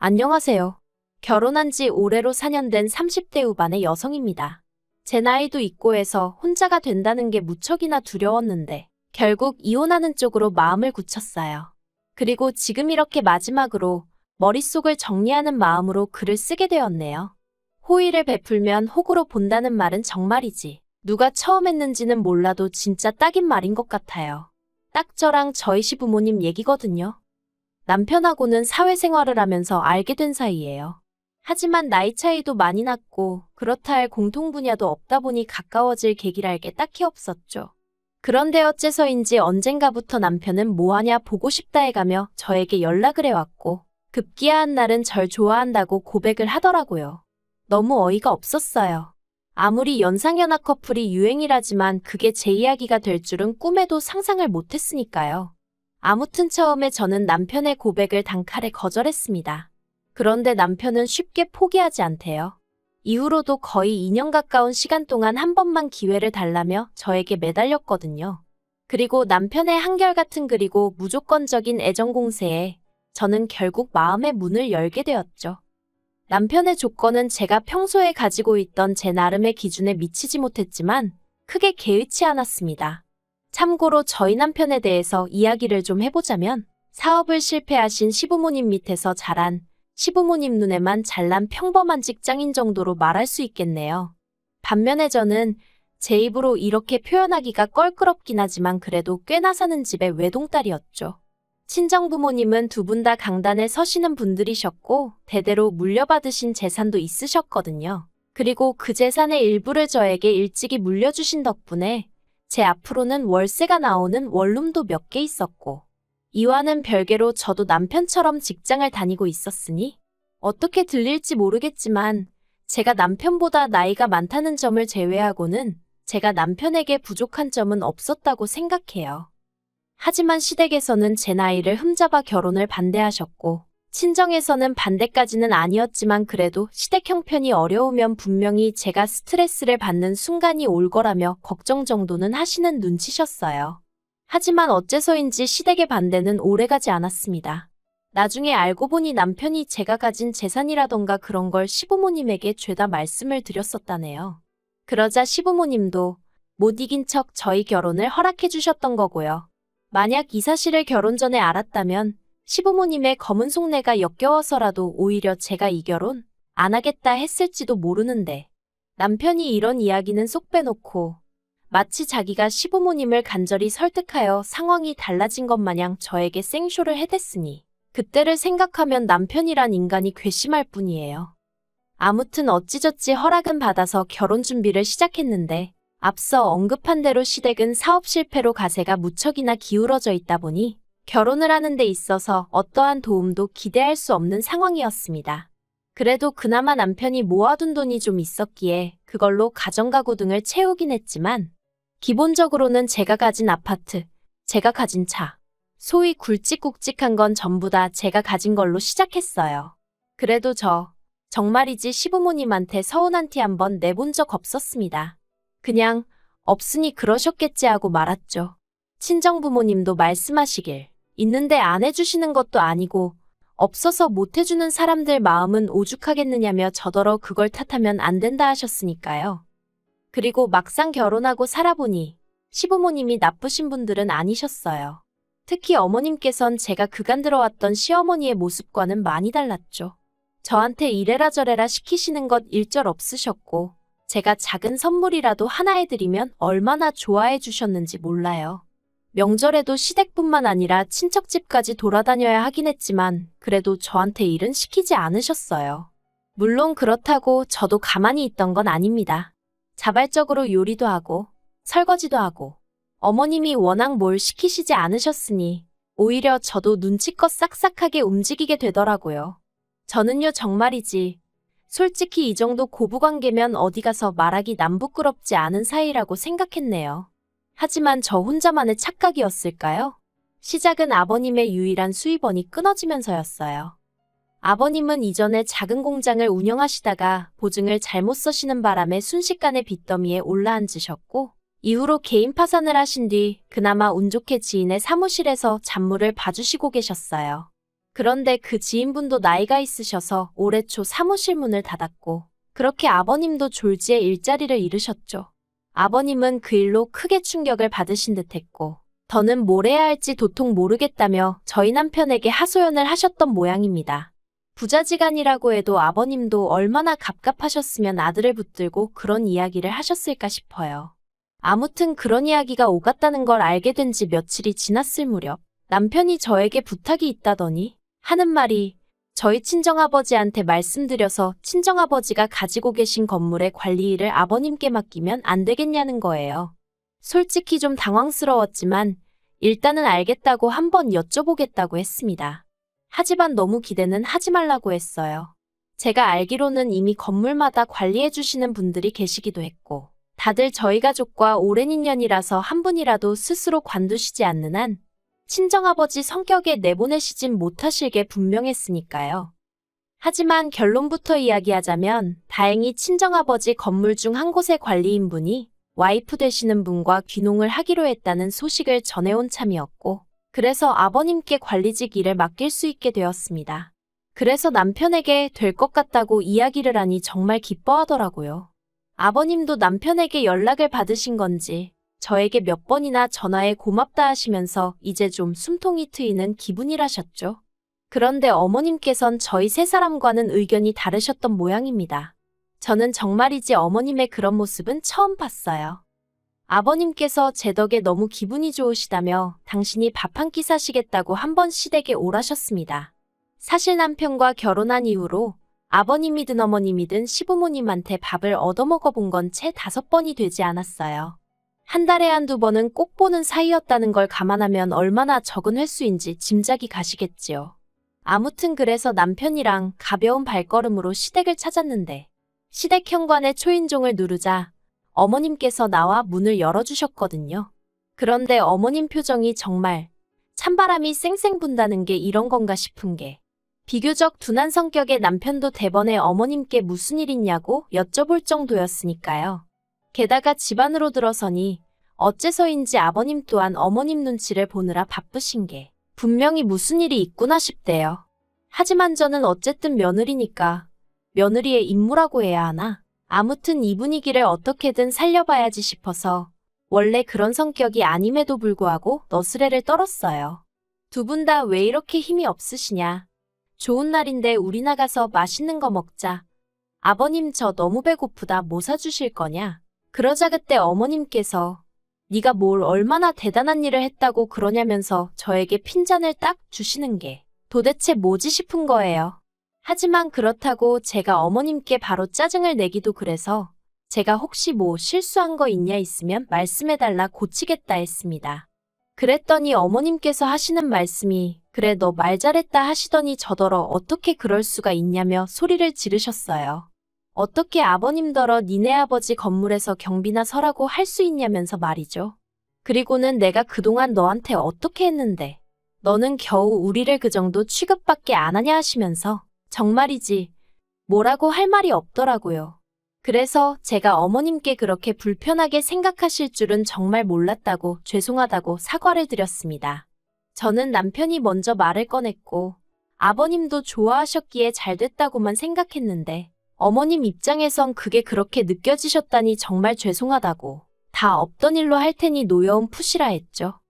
안녕하세요. 결혼한 지 올해로 4년 된 30대 후반의 여성입니다. 제 나이도 있고 해서 혼자가 된다는 게 무척이나 두려웠는데 결국 이혼하는 쪽으로 마음을 굳혔어요. 그리고 지금 이렇게 마지막으로 머릿속을 정리하는 마음으로 글을 쓰게 되었네요. 호의를 베풀면 호구로 본다는 말은 정말이지. 누가 처음 했는지는 몰라도 진짜 딱인 말인 것 같아요. 딱 저랑 저희 시부모님 얘기거든요. 남편하고는 사회생활을 하면서 알게 된 사이예요. 하지만 나이 차이도 많이 났고 그렇다 할 공통 분야도 없다 보니 가까워질 계기랄 게 딱히 없었죠. 그런데 어째서인지 언젠가부터 남편은 뭐하냐 보고 싶다 해가며 저에게 연락을 해왔고 급기야 한 날은 절 좋아한다고 고백을 하더라고요. 너무 어이가 없었어요. 아무리 연상연하 커플이 유행이라지만 그게 제 이야기가 될 줄은 꿈에도 상상을 못했으니까요. 아무튼 처음에 저는 남편의 고백을 단칼에 거절했습니다. 그런데 남편은 쉽게 포기하지 않대요. 이후로도 거의 2년 가까운 시간 동안 한 번만 기회를 달라며 저에게 매달렸거든요. 그리고 남편의 한결같은 그리고 무조건적인 애정 공세에 저는 결국 마음의 문을 열게 되었죠. 남편의 조건은 제가 평소에 가지고 있던 제 나름의 기준에 미치지 못했지만 크게 개의치 않았습니다. 참고로 저희 남편에 대해서 이야기를 좀 해보자면 사업을 실패하신 시부모님 밑에서 자란 시부모님 눈에만 잘난 평범한 직장인 정도로 말할 수 있겠네요. 반면에 저는 제 입으로 이렇게 표현하기가 껄끄럽긴 하지만 그래도 꽤나 사는 집의 외동딸이었죠. 친정부모님은 두 분 다 강단에 서시는 분들이셨고 대대로 물려받으신 재산도 있으셨거든요. 그리고 그 재산의 일부를 저에게 일찍이 물려주신 덕분에 제 앞으로는 월세가 나오는 원룸도 몇 개 있었고 이와는 별개로 저도 남편처럼 직장을 다니고 있었으니 어떻게 들릴지 모르겠지만 제가 남편보다 나이가 많다는 점을 제외하고는 제가 남편에게 부족한 점은 없었다고 생각해요. 하지만 시댁에서는 제 나이를 흠잡아 결혼을 반대하셨고 친정에서는 반대까지는 아니었지만 그래도 시댁 형편이 어려우면 분명히 제가 스트레스를 받는 순간이 올 거라며 걱정 정도는 하시는 눈치셨어요. 하지만 어째서인지 시댁의 반대는 오래가지 않았습니다. 나중에 알고 보니 남편이 제가 가진 재산이라던가 그런 걸 시부모님에게 죄다 말씀을 드렸었다네요. 그러자 시부모님도 못 이긴 척 저희 결혼을 허락해 주셨던 거고요. 만약 이 사실을 결혼 전에 알았다면 시부모님의 검은 속내가 역겨워서라도 오히려 제가 이 결혼 안 하겠다 했을지도 모르는데 남편이 이런 이야기는 쏙 빼놓고 마치 자기가 시부모님을 간절히 설득하여 상황이 달라진 것 마냥 저에게 생쇼를 해댔으니 그때를 생각하면 남편이란 인간이 괘씸할 뿐이에요. 아무튼 어찌저찌 허락은 받아서 결혼 준비를 시작했는데 앞서 언급한 대로 시댁은 사업 실패로 가세가 무척이나 기울어져 있다 보니 결혼을 하는 데 있어서 어떠한 도움도 기대할 수 없는 상황이었습니다. 그래도 그나마 남편이 모아둔 돈이 좀 있었기에 그걸로 가정가구 등을 채우긴 했지만 기본적으로는 제가 가진 아파트, 제가 가진 차, 소위 굵직굵직한 건 전부 다 제가 가진 걸로 시작했어요. 그래도 정말이지 시부모님한테 서운한 티 한 번 내본 적 없었습니다. 그냥 없으니 그러셨겠지 하고 말았죠. 친정부모님도 말씀하시길 있는데 안 해주시는 것도 아니고 없어서 못 해주는 사람들 마음은 오죽하겠느냐며 저더러 그걸 탓하면 안 된다 하셨으니까요. 그리고 막상 결혼하고 살아보니 시부모님이 나쁘신 분들은 아니셨어요. 특히 어머님께선 제가 그간 들어왔던 시어머니의 모습과는 많이 달랐죠. 저한테 이래라 저래라 시키시는 것 일절 없으셨고 제가 작은 선물이라도 하나 해드리면 얼마나 좋아해 주셨는지 몰라요. 명절에도 시댁뿐만 아니라 친척집까지 돌아다녀야 하긴 했지만 그래도 저한테 일은 시키지 않으셨어요. 물론 그렇다고 저도 가만히 있던 건 아닙니다. 자발적으로 요리도 하고 설거지도 하고 어머님이 워낙 뭘 시키시지 않으셨으니 오히려 저도 눈치껏 싹싹하게 움직이게 되더라고요. 저는요 정말이지 솔직히 이 정도 고부관계면 어디 가서 말하기 남 부끄럽지 않은 사이라고 생각했네요. 하지만 저 혼자만의 착각이었을까요? 시작은 아버님의 유일한 수입원이 끊어지면서였어요. 아버님은 이전에 작은 공장을 운영하시다가 보증을 잘못 써시는 바람에 순식간에 빚더미에 올라앉으셨고 이후로 개인 파산을 하신 뒤 그나마 운 좋게 지인의 사무실에서 잡무를 봐주시고 계셨어요. 그런데 그 지인분도 나이가 있으셔서 올해 초 사무실 문을 닫았고, 그렇게 아버님도 졸지에 일자리를 잃으셨죠. 아버님은 그 일로 크게 충격을 받으신 듯했고, 더는 뭘 해야 할지 도통 모르겠다며 저희 남편에게 하소연을 하셨던 모양입니다. 부자지간이라고 해도 아버님도 얼마나 갑갑하셨으면 아들을 붙들고 그런 이야기를 하셨을까 싶어요. 아무튼 그런 이야기가 오갔다는 걸 알게 된 지 며칠이 지났을 무렵 남편이 저에게 부탁이 있다더니 하는 말이 저희 친정아버지한테 말씀드려서 친정아버지가 가지고 계신 건물의 관리 일을 아버님께 맡기면 안 되겠냐는 거예요. 솔직히 좀 당황스러웠지만 일단은 알겠다고 한번 여쭤보겠다고 했습니다. 하지만 너무 기대는 하지 말라고 했어요. 제가 알기로는 이미 건물마다 관리해 주시는 분들이 계시기도 했고 다들 저희 가족과 오랜 인연이라서 한 분이라도 스스로 관두시지 않는 한 친정아버지 성격에 내보내시진 못하실 게 분명했으니까요. 하지만 결론부터 이야기하자면 다행히 친정아버지 건물 중 한 곳의 관리인분이 와이프 되시는 분과 귀농을 하기로 했다는 소식을 전해온 참이었고 그래서 아버님께 관리직 일을 맡길 수 있게 되었습니다. 그래서 남편에게 될 것 같다고 이야기를 하니 정말 기뻐하더라고요. 아버님도 남편에게 연락을 받으신 건지 저에게 몇 번이나 전화해 고맙다 하시면서 이제 좀 숨통이 트이는 기분이라셨죠. 그런데 어머님께선 저희 세 사람과는 의견이 다르셨던 모양입니다. 저는 정말이지 어머님의 그런 모습은 처음 봤어요. 아버님께서 제 덕에 너무 기분이 좋으시다며 당신이 밥 한 끼 사시겠다고 한 번 시댁에 오라셨습니다. 사실 남편과 결혼한 이후로 아버님이든 어머님이든 시부모님한테 밥을 얻어먹어 본 건 채 5번이 되지 않았어요. 한 달에 한두 번은 꼭 보는 사이였다는 걸 감안하면 얼마나 적은 횟수인지 짐작이 가시겠지요. 아무튼 그래서 남편이랑 가벼운 발걸음으로 시댁을 찾았는데 시댁 현관의 초인종을 누르자 어머님께서 나와 문을 열어주셨거든요. 그런데 어머님 표정이 정말 찬바람이 쌩쌩 분다는 게 이런 건가 싶은 게 비교적 둔한 성격의 남편도 대번에 어머님께 무슨 일 있냐고 여쭤볼 정도였으니까요. 게다가 집 안으로 들어서니 어째서인지 아버님 또한 어머님 눈치를 보느라 바쁘신 게 분명히 무슨 일이 있구나 싶대요. 하지만 저는 어쨌든 며느리니까 며느리의 임무라고 해야 하나? 아무튼 이 분위기를 어떻게든 살려봐야지 싶어서 원래 그런 성격이 아님에도 불구하고 너스레를 떨었어요. 두 분 다 왜 이렇게 힘이 없으시냐? 좋은 날인데 우리 나가서 맛있는 거 먹자. 아버님 저 너무 배고프다 뭐 사주실 거냐? 그러자 그때 어머님께서 네가 뭘 얼마나 대단한 일을 했다고 그러냐면서 저에게 핀잔을 딱 주시는 게 도대체 뭐지 싶은 거예요. 하지만 그렇다고 제가 어머님께 바로 짜증을 내기도 그래서 제가 혹시 뭐 실수한 거 있냐 있으면 말씀해달라 고치겠다 했습니다. 그랬더니 어머님께서 하시는 말씀이 그래 너 말 잘했다 하시더니 저더러 어떻게 그럴 수가 있냐며 소리를 지르셨어요. 어떻게 아버님더러 니네 아버지 건물에서 경비나 서라고 할 수 있냐면서 말이죠. 그리고는 내가 그동안 너한테 어떻게 했는데 너는 겨우 우리를 그 정도 취급밖에 안 하냐 하시면서 정말이지 뭐라고 할 말이 없더라고요. 그래서 제가 어머님께 그렇게 불편하게 생각하실 줄은 정말 몰랐다고 죄송하다고 사과를 드렸습니다. 저는 남편이 먼저 말을 꺼냈고 아버님도 좋아하셨기에 잘 됐다고만 생각했는데 어머님 입장에선 그게 그렇게 느껴지셨다니 정말 죄송하다고 다 없던 일로 할 테니 노여움 푸시라 했죠.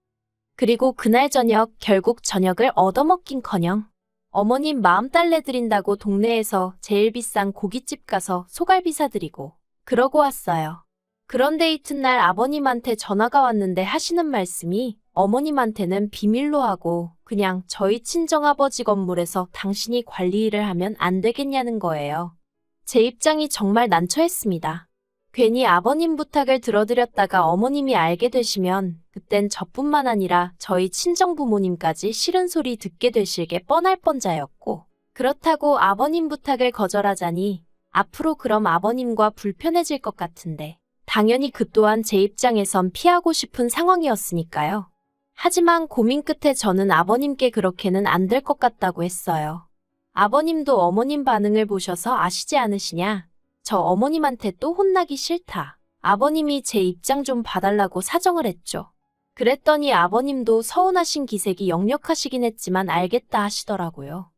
그리고 그날 저녁 결국 저녁을 얻어먹긴커녕 어머님 마음 달래드린다고 동네에서 제일 비싼 고깃집 가서 소갈비 사드리고 그러고 왔어요. 그런데 이튿날 아버님한테 전화가 왔는데 하시는 말씀이 어머님한테는 비밀로 하고 그냥 저희 친정아버지 건물에서 당신이 관리 일을 하면 안 되겠냐는 거예요. 제 입장이 정말 난처했습니다. 괜히 아버님 부탁을 들어드렸다가 어머님이 알게 되시면 그땐 저뿐만 아니라 저희 친정부모님까지 싫은 소리 듣게 되실 게 뻔할 뻔자였고 그렇다고 아버님 부탁을 거절하자니 앞으로 그럼 아버님과 불편해질 것 같은데 당연히 그 또한 제 입장에선 피하고 싶은 상황이었으니까요. 하지만 고민 끝에 저는 아버님께 그렇게는 안 될 것 같다고 했어요. 아버님도 어머님 반응을 보셔서 아시지 않으시냐? 저 어머님한테 또 혼나기 싫다. 아버님이 제 입장 좀 봐달라고 사정을 했죠. 그랬더니 아버님도 서운하신 기색이 역력하시긴 했지만 알겠다 하시더라고요.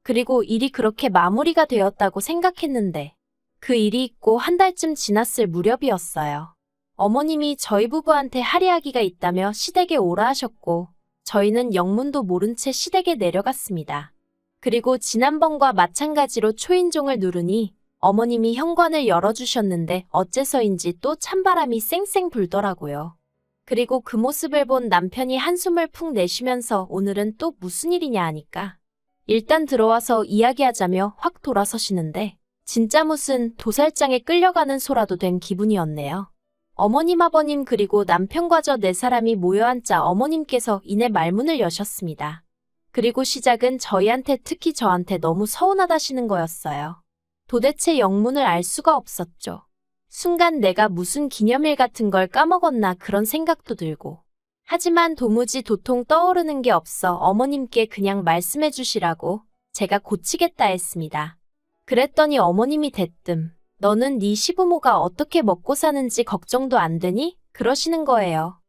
그리고 일이 그렇게 마무리가 되었다고 생각했는데 그 일이 있고 한 달쯤 지났을 무렵이었어요. 어머님이 저희 부부한테 할이야기가 있다며 시댁에 오라 하셨고 저희는 영문도 모른 채 시댁에 내려갔습니다. 그리고 지난번과 마찬가지로 초인종을 누르니 어머님이 현관을 열어주셨는데 어째서인지 또 찬바람이 쌩쌩 불더라고요. 그리고 그 모습을 본 남편이 한숨을 푹 내쉬면서 오늘은 또 무슨 일이냐 하니까 일단 들어와서 이야기하자며 확 돌아서시는데 진짜 무슨 도살장에 끌려가는 소라도 된 기분이었네요. 어머님, 아버님 그리고 남편과 저 네 사람이 모여 앉자 어머님께서 이내 말문을 여셨습니다. 그리고 시작은 저희한테 특히 저한테 너무 서운하다시는 거였어요. 도대체 영문을 알 수가 없었죠. 순간 내가 무슨 기념일 같은 걸 까먹었나 그런 생각도 들고. 하지만 도무지 도통 떠오르는 게 없어 어머님께 그냥 말씀해 주시라고 제가 고치겠다 했습니다. 그랬더니 어머님이 대뜸 너는 네 시부모가 어떻게 먹고 사는지 걱정도 안 되니? 그러시는 거예요.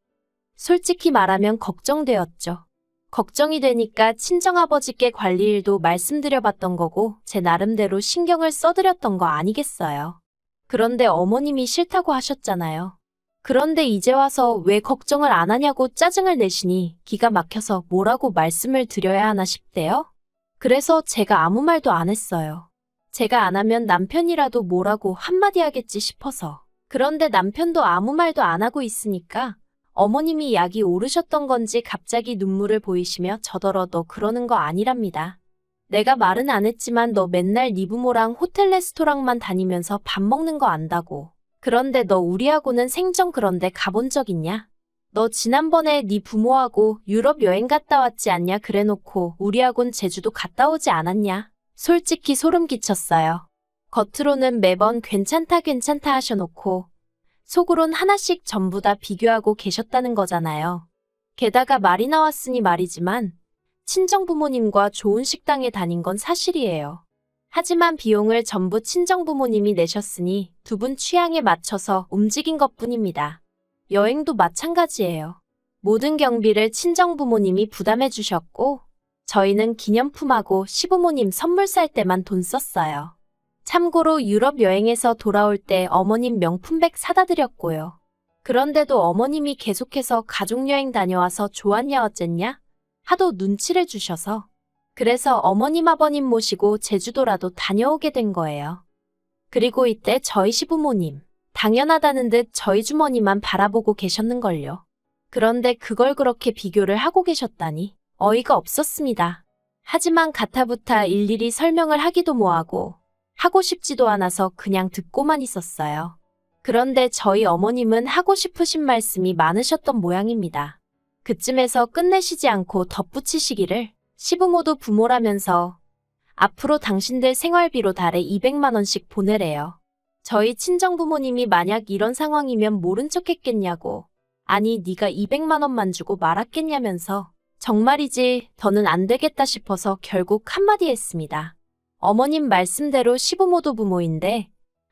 솔직히 말하면 걱정되었죠. 걱정이 되니까 친정아버지께 관리 일도 말씀드려봤던 거고 제 나름대로 신경을 써드렸던 거 아니겠어요. 그런데 어머님이 싫다고 하셨잖아요. 그런데 이제 와서 왜 걱정을 안 하냐고 짜증을 내시니 기가 막혀서 뭐라고 말씀을 드려야 하나 싶대요. 그래서 제가 아무 말도 안 했어요. 제가 안 하면 남편이라도 뭐라고 한마디 하겠지 싶어서. 그런데 남편도 아무 말도 안 하고 있으니까 어머님이 약이 오르셨던 건지 갑자기 눈물을 보이시며 저더러 너 그러는 거 아니랍니다. 내가 말은 안 했지만 너 맨날 네 부모랑 호텔 레스토랑만 다니면서 밥 먹는 거 안다고. 그런데 너 우리하고는 생전 그런데 가본 적 있냐? 너 지난번에 네 부모하고 유럽 여행 갔다 왔지 않냐 그래놓고 우리하고는 제주도 갔다 오지 않았냐? 솔직히 소름 끼쳤어요. 겉으로는 매번 괜찮다 괜찮다 하셔놓고 속으론 하나씩 전부 다 비교하고 계셨다는 거잖아요. 게다가 말이 나왔으니 말이지만 친정부모님과 좋은 식당에 다닌 건 사실이에요. 하지만 비용을 전부 친정부모님이 내셨으니 두 분 취향에 맞춰서 움직인 것뿐입니다. 여행도 마찬가지예요. 모든 경비를 친정부모님이 부담해 주셨고 저희는 기념품하고 시부모님 선물 살 때만 돈 썼어요. 참고로 유럽 여행에서 돌아올 때 어머님 명품백 사다 드렸고요. 그런데도 어머님이 계속해서 가족여행 다녀와서 좋았냐 어쨌냐 하도 눈치를 주셔서 그래서 어머님 아버님 모시고 제주도라도 다녀오게 된 거예요. 그리고 이때 저희 시부모님 당연하다는 듯 저희 주머니만 바라보고 계셨는걸요. 그런데 그걸 그렇게 비교를 하고 계셨다니 어이가 없었습니다. 하지만 가타부타 일일이 설명을 하기도 뭐하고 하고 싶지도 않아서 그냥 듣고만 있었어요. 그런데 저희 어머님은 하고 싶으신 말씀이 많으셨던 모양입니다. 그쯤에서 끝내시지 않고 덧붙이시기를 시부모도 부모라면서 앞으로 당신들 생활비로 달에 200만 원씩 보내래요. 저희 친정부모님이 만약 이런 상황이면 모른 척 했겠냐고. 아니 네가 200만 원만 주고 말았겠냐면서 정말이지 더는 안 되겠다 싶어서 결국 한마디 했습니다. 어머님 말씀대로 시부모도 부모인데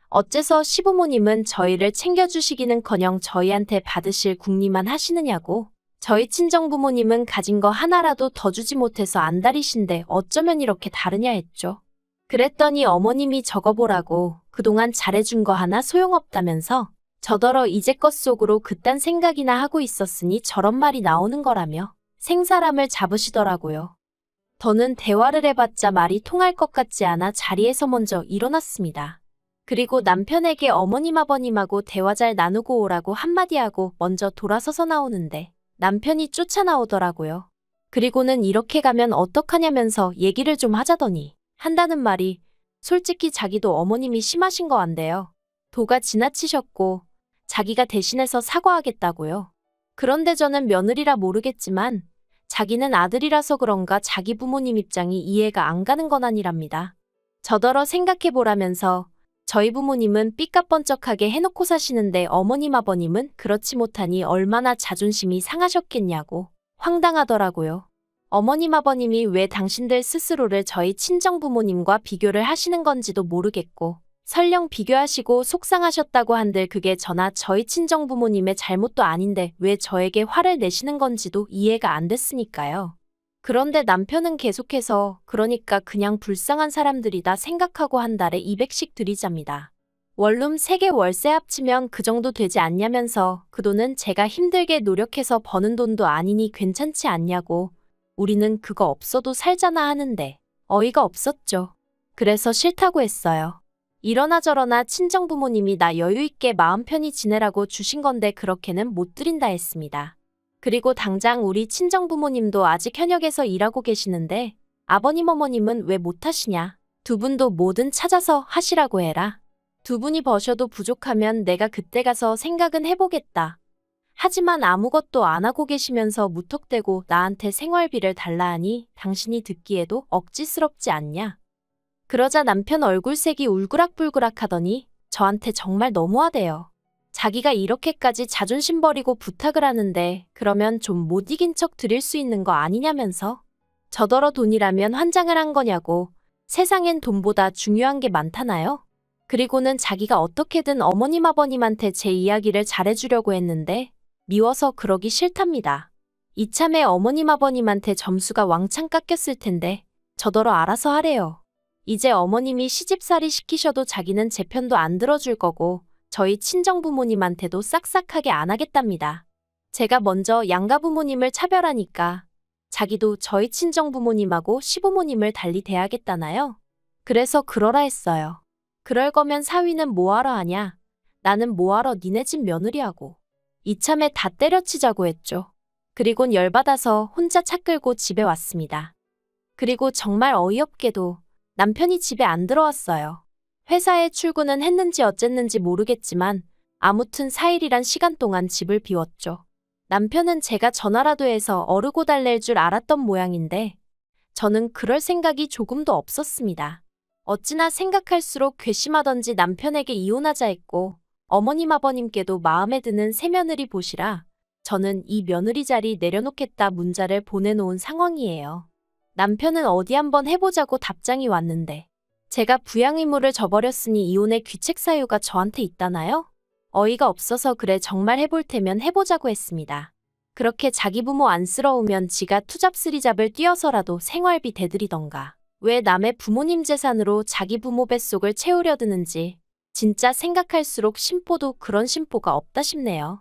어째서 시부모님은 저희를 챙겨주시기는커녕 저희한테 받으실 궁리만 하시느냐고. 저희 친정부모님은 가진 거 하나라도 더 주지 못해서 안달이신데 어쩌면 이렇게 다르냐 했죠. 그랬더니 어머님이 적어보라고 그동안 잘해준 거 하나 소용없다면서 저더러 이제껏 속으로 그딴 생각이나 하고 있었으니 저런 말이 나오는 거라며 생사람을 잡으시더라고요. 더는 대화를 해봤자 말이 통할 것 같지 않아 자리에서 먼저 일어났습니다. 그리고 남편에게 어머님 아버님하고 대화 잘 나누고 오라고 한마디 하고 먼저 돌아서서 나오는데 남편이 쫓아나오더라고요. 그리고는 이렇게 가면 어떡하냐면서 얘기를 좀 하자더니 한다는 말이 솔직히 자기도 어머님이 심하신 거 안 돼요. 도가 지나치셨고 자기가 대신해서 사과하겠다고요. 그런데 저는 며느리라 모르겠지만 자기는 아들이라서 그런가 자기 부모님 입장이 이해가 안 가는 건 아니랍니다. 저더러 생각해보라면서 저희 부모님은 삐까뻔쩍하게 해놓고 사시는데 어머님 아버님은 그렇지 못하니 얼마나 자존심이 상하셨겠냐고 황당하더라고요. 어머님 아버님이 왜 당신들 스스로를 저희 친정부모님과 비교를 하시는 건지도 모르겠고 설령 비교하시고 속상하셨다고 한들 그게 저나 저희 친정부모님의 잘못도 아닌데 왜 저에게 화를 내시는 건지도 이해가 안 됐으니까요. 그런데 남편은 계속해서 그러니까 그냥 불쌍한 사람들이다 생각하고 한 달에 200씩 들이잡니다. 원룸 3개 월세 합치면 그 정도 되지 않냐면서 그 돈은 제가 힘들게 노력해서 버는 돈도 아니니 괜찮지 않냐고. 우리는 그거 없어도 살잖아 하는데 어이가 없었죠. 그래서 싫다고 했어요. 이러나 저러나 친정부모님이 나 여유있게 마음 편히 지내라고 주신 건데 그렇게는 못 드린다 했습니다. 그리고 당장 우리 친정부모님도 아직 현역에서 일하고 계시는데 아버님 어머님은 왜 못하시냐. 두 분도 뭐든 찾아서 하시라고 해라. 두 분이 버셔도 부족하면 내가 그때 가서 생각은 해보겠다. 하지만 아무것도 안 하고 계시면서 무턱대고 나한테 생활비를 달라 하니 당신이 듣기에도 억지스럽지 않냐. 그러자 남편 얼굴색이 울그락불그락 하더니 저한테 정말 너무하대요. 자기가 이렇게까지 자존심 버리고 부탁을 하는데 그러면 좀 못 이긴 척 드릴 수 있는 거 아니냐면서 저더러 돈이라면 환장을 한 거냐고. 세상엔 돈보다 중요한 게 많다나요? 그리고는 자기가 어떻게든 어머님 아버님한테 제 이야기를 잘해주려고 했는데 미워서 그러기 싫답니다. 이참에 어머님 아버님한테 점수가 왕창 깎였을 텐데 저더러 알아서 하래요. 이제 어머님이 시집살이 시키셔도 자기는 제 편도 안 들어줄 거고 저희 친정부모님한테도 싹싹하게 안 하겠답니다. 제가 먼저 양가부모님을 차별하니까 자기도 저희 친정부모님하고 시부모님을 달리 대하겠다나요? 그래서 그러라 했어요. 그럴 거면 사위는 뭐하러 하냐? 나는 뭐하러 니네 집 며느리하고. 이참에 다 때려치자고 했죠. 그리곤 열받아서 혼자 차 끌고 집에 왔습니다. 그리고 정말 어이없게도 남편이 집에 안 들어왔어요. 회사에 출근은 했는지 어쨌는지 모르겠지만 아무튼 4일이란 시간 동안 집을 비웠죠. 남편은 제가 전화라도 해서 어르고 달랠 줄 알았던 모양인데 저는 그럴 생각이 조금도 없었습니다. 어찌나 생각할수록 괘씸하던지 남편에게 이혼하자 했고 어머님 아버님께도 마음에 드는 새며느리 보시라 저는 이 며느리 자리 내려놓겠다 문자를 보내놓은 상황이에요. 남편은 어디 한번 해보자고 답장이 왔는데 제가 부양 의무를 져버렸으니 이혼의 귀책 사유가 저한테 있다나요? 어이가 없어서 그래 정말 해볼 테면 해보자고 했습니다. 그렇게 자기 부모 안쓰러우면 지가 투잡스리잡을 뛰어서라도 생활비 대드리던가. 왜 남의 부모님 재산으로 자기 부모 뱃속을 채우려 드는지 진짜 생각할수록 심보도 그런 심보가 없다 싶네요.